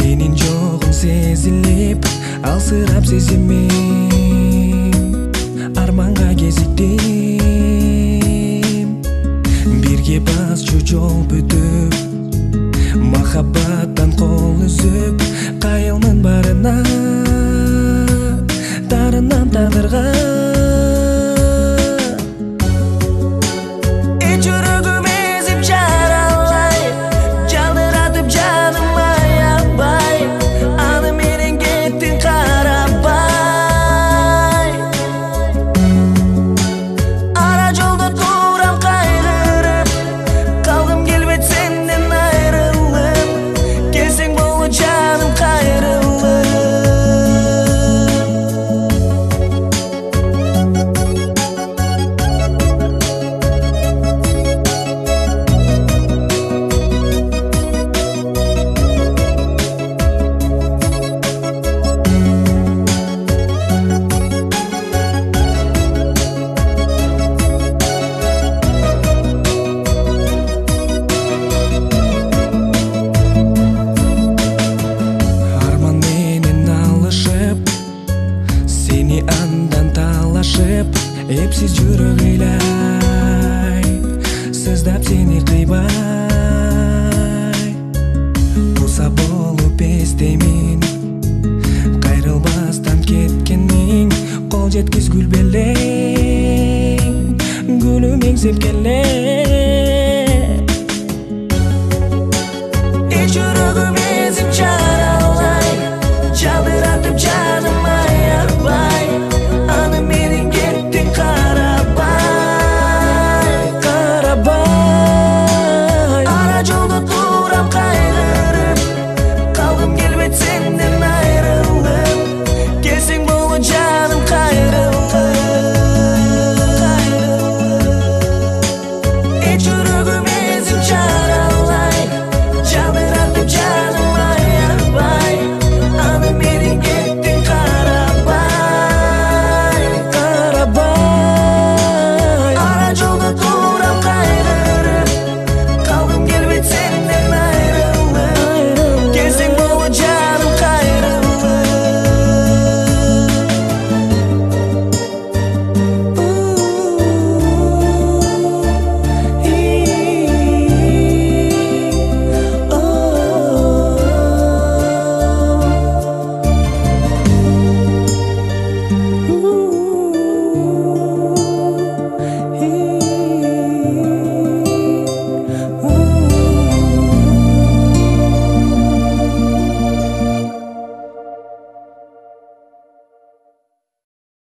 сенин жогуң сезилип алсырап сезимим арманга кезиктим бирге басчу жол бүтүп махаббаттан кол үзүп кайылмын барына дарынам тагдырга эпсиз жүрөк ыйлай сыздап сени кыйбай буса болуп эстеймин кайрылбастан кеткениң кол жеткис гүл белең гүлүм эңсеп келең